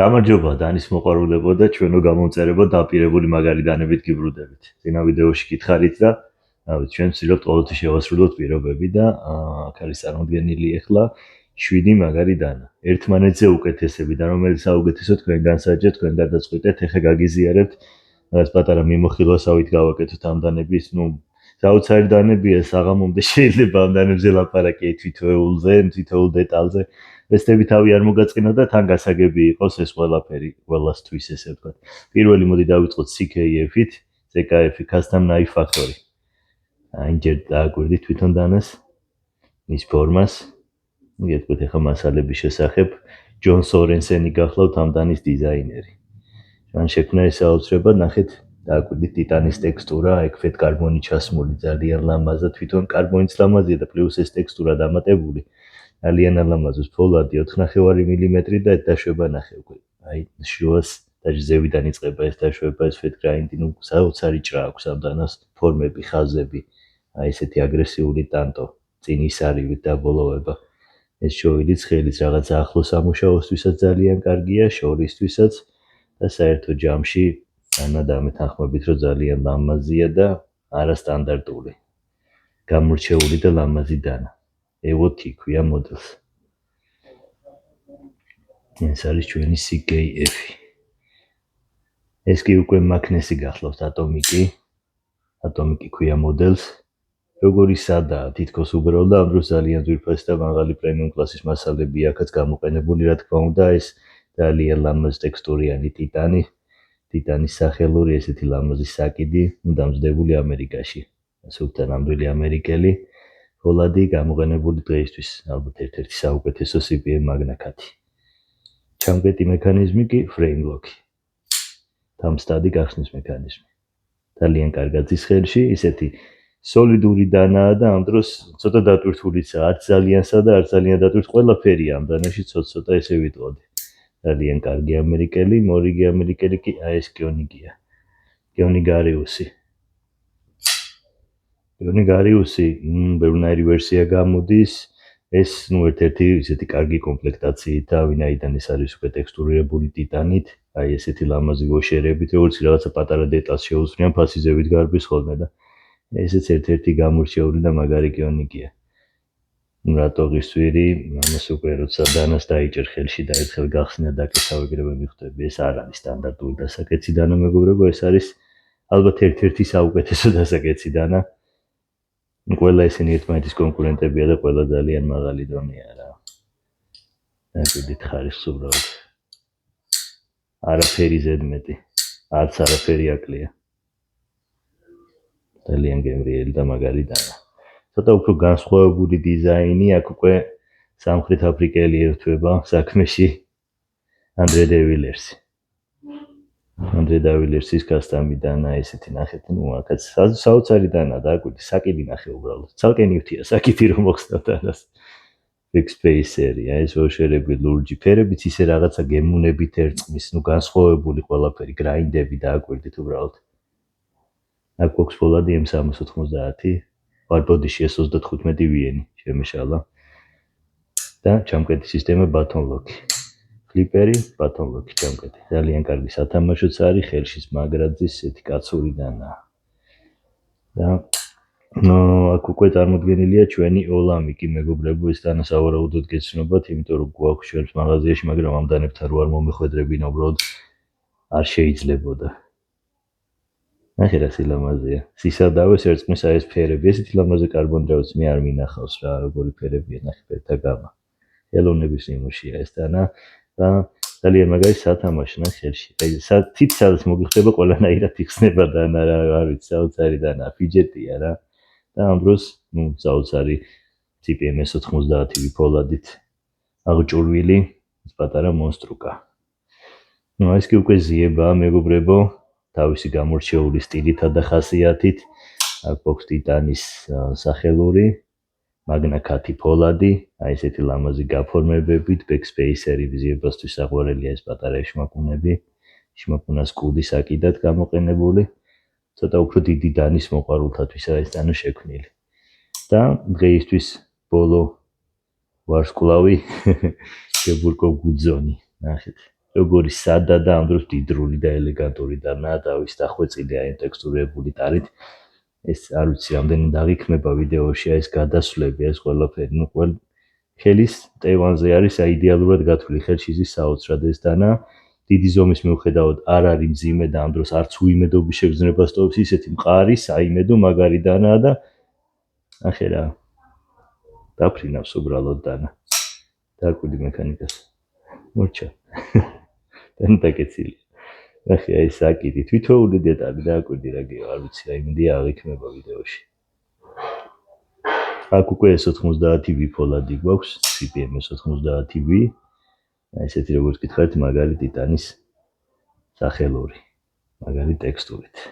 გამარჯობა დანის მოყვარულებო და ჩვენო გამომწერებო დაპირებული მაგარი დანებით გიბრუნდებით. წინა ვიდეოში გითხარით და ჩვენ ვცდილობთ ყოველთვის შევასრულოთ პირობები და აქ არის წარმოდგენილი ახლა 7 მაგარი დანა. ერთმანეთზე უკეთესები და რომელიც საუკეთესო თქვენ განსაჯეთ, თქვენ გადაწყვეტეთ, ეხლა გაგიზიარებთ რაღაც პატარა მიმოხილვასავით გავაკეთოთ ამ დანების, საოცარი დანებია, საღამომდე შეიძლება ამ დანებზე ლაპარაკი თითოეულ დეტალზე. Ესები თავი არ მოგაწყინოთ და თან გასაგები იყოს ეს ყველაფერი ყველასთვის ესე ვთქვათ. პირველი მოდი დავიწყოთ CKF-ით, CKF-ი Custom Knife Factory. Ინჯერ დააგვირდით თვითონ დანას, მის ფორმას. მიგეთქვით ახლა მასალების შესახებ, ჯონ სორენსენი გახლავთ ამ დანის დიზაინერი. მან შექმნა ეს აუცილებლად ნახეთ, დააგვირდით ტიტანის ტექსტურა, ექფეთ კარბონი ჩასმული, ძალიან ლამაზად, თვითონ კარბონიც ლამაზია და პლუს ეს ტექსტურა დამატებული. Alien alamazus ფოლადი 4.5 მმ და დაშვება ნახე უკვე. აი შუას და ზევიდან იწყება ეს დაშვება, ეს fat grind, საოცარი ჭრა აქვს ამ დანას ფორმები, ხაზები. აი ესეთი აგრესიული ტანტო, წინის არივით დაბოლოება. ეს შოილი ცხელის რაღაც ახლოს სამუშაოსთვისაც ძალიან კარგია, შორისთვისაც და საერთო ჯამში ანადამეთანხმებით რომ ძალიან ლამაზია და არასტანდარტული. გამორჩეული და ლამაზი დანა. EOT ქვია მოდელს. ეს არის ჩვენი CKF-ი. ეს კი უკვე მაგნესი გახლავთ ატომიკი ქვია მოდელს. როგორი სადაა, თითქოს უბრალოდ ამ დროს ძალიან ძვირფასი და მაღალი პრემიუმ კლასის მასალები აქაც გამოყენებული, რა თქმა უნდა, ეს ძალიან ლამაზ ტექსტურიანი ტიტანის სახელური ესეთი ლამაზი საკიდი, დამზადებული ამერიკაში. სულთან ნამდვილი ამერიკელი. ფოლადი გამოყენებული დღეისთვის, ალბათ ერთ-ერთი საუკეთესო CPM მაგნაკათი. ჩამკეტი მექანიზმი კი frame lock-ი. დამსტადი გახსნის მექანიზმი. ძალიან კარგად ის ხელში, ისეთი სოლიდური დანაა და ამ დროს ცოტა დატვირთულიცაა, არც ძალიან სადა, არც ძალიან დატვირთ, ყველაფერია ამ დანაში ცოტა ესე ვიტყოდი. ძალიან კარგი ამერიკელი, მორიგი ამერიკელი კი ეს კიონიგია. კიონიგარიუსი. Gariusi, ბევრნაირი ვერსია გამოდის. ეს ერთ-ერთი ისეთი კარგი კომპლექტაციით და ვინაიდან ეს არის უკვე ტექსტურირებული ტიტანით, აი ესეთი ლამაზი ვოშერებით, როგორც რაღაცა პატარა დეტალს შეუძვნიან ფასიზებით გარბის ხოლმე და ესეც ერთ-ერთი გამორჩეული და მაგარი კიონიგია. რატო ღირსვირი, ამას უკვე როცა დანას დაიჭერ ხელში და ერთხელ გახსნა და კეთავეგრევე მიხვდები, ეს არ არის სტანდარტული დასაკეცი დანა მეგობრებო, ეს არის ალბათ ერთ-ერთი საუკეთესო დასაკეცი დანა. ყველა ესენი ერთმანეთის კონკურენტებია და ყველა ძალიან მაღალი დონეა რა. ნაგვიდით ხარისხს უბრალოდ. არაფერი ზედმეტი, არც არაფერი აკლია. ძალიან გემრიელი და მაგარი დანა. ცოტა უფრო განსხვავებული დიზაინი, აქ უკვე სამხრეთ აფრიკელი ერთვება საქმეში ანდრე დევილერსი. ანდრე დავილერსის კასტამი დანა ესეთი ნახეთ, აქაც საოცარი დანა დააკვირდი, საკიდი ნახე უბრალოდ. ცალკე ნივთია საკიდი რომ მოხსნათ დანას. Big Space სერია, ეს ვოშერები, ლურჯი ფერებიც ისე რაღაცა გემუნებით ერწყმის, განსხვავებული ყველაფერი, გრაინდები დააკვირდით უბრალოდ. აქ გვაქვს ფოლადი M390, ბარბოდიში S35 ვიენი შემეშალა. და ჩამკეტი სისტემა button lock. ფლიპერი, button lock-ი ჩამკეტი. ძალიან კარგი სათამაშოც არის, ხელშიც მაგრაძის ესეთი კაცური დანა. და აქ უკვე წარმოდგენილია ჩვენი ოლამიკი მეგობრებო, ეს დანა სავარაუდოდ გეცნობათ, იმიტომ რომ გვაქვს ჩვენს მაღაზიაში, მაგრამ ამ დანებთან რო არ მომეხვედრებინა, უბრალოდ არ შეიძლებოდა. ნახე რა სილამაზეა. სისადავეს ერწყმის ეს ფერები, ესეთი ლამაზი კარბონდრავიც მე არ მინახავს რა, როგორი ფერებია, ნახე ფერთა გამა. ელონების ნიმუშია ეს დანა. და ძალიან მაგარი სათამაშო ნახე ხელში. აი თით სადაც მოგიხდება ყველანაირად იხსნება დანა რა, არ ვიცი, საოცარი დანა, ფიჯეტია რა. და ამ დროს, საოცარი CPM S90 ფოლადით აღჭურვილი პატარა მონსტრუკა. ეს კი უკვე ზიებაა მეგობრებო, თავისი გამორჩეული სტილითა და ხასიათით. აქ გვაქვს ტიტანის სახელური მაგნაკათი ფოლადი, აი ესეთი ლამაზი გაფორმებებით, backspace-ერი ვიზიებასთვის საყვარელია ეს პატარა შმაკუნები, შმაკუნას კუდი საკიდად გამოყენებული, ცოტა უფრო დიდი დანის მოყვარულთათვისა ეს დანა შექმნილი. და დღეისთვის ბოლო ვარსკვლავი შებურკო გუძონი, ნახეთ. როგორი სადა და ამ დროს დიდრული და ელეგანტური და დავის დახვეწილი აი ტექსტურებული ტარით. ეს არ ვიცი რამდენი დაგიქმება ვიდეოში ეს გადასვლები ეს ყველაფერი ნუ ყველ ხელის ტევანზე არის აიდეალურად გათვლილი ხელში ზის საოცრად ეს დანა დიდი ზომის მიუხედავად არ არის მძიმე და ამ დროს არც უიმედობის შეგრძნებას ტოვებს ისეთი მყარი საიმედო მაგარი დანაა და ახე რა დაფრინავს უბრალოდ დანა დაკვირდი მექანიკას მორჩა და დაკეცილი ახე აი საკიდი თვითოული დეტალი დაკვირდი რა გიო არ ვიცი აი მინდა აღიქმება ვიდეოში აქ უკვე S90V ფოლადი გვაქვს CPM S90V ესეთი როგორც გითხარით მაგარი ტიტანის სახელური მაგარი ტექსტურით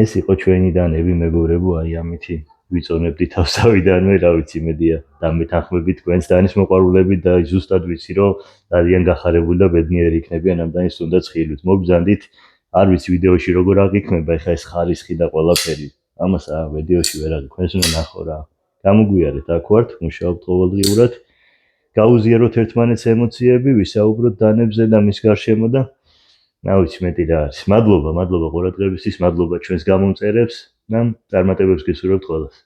ეს იყო ჩვენი დანები მეგობრებო აი ამითი ვიწონებდი თავსავიდანვე რა ვიცი მედია დამეთანხმებით თქვენს დანის მოყვარულებით და ზუსტად ვიცი რომ ძალიან გახარებული და ბედნიერი იქნებიან ამ დანის თუნდაც ხილვით მოგბრძანდით არ ვიცი ვიდეოში როგორ აღიქმება ეხა ეს ხარისხი და ყველაფერი ამას ვიდეოში ვერ აღიქმეს უნდა ნახო რა გამოგვიარეთ აქ ვართ მუშაობთ ყოველდღიურად გაუზიაროთ ერთმანეთს ემოციები ვისაუბროთ დანებზე და მის გარშემო და რა ვიცი მეტი რა არის მადლობა ყურადღებისთვის მადლობა ჩვენს გამომწერებს და წარმატებებს გესურვებთ ყველას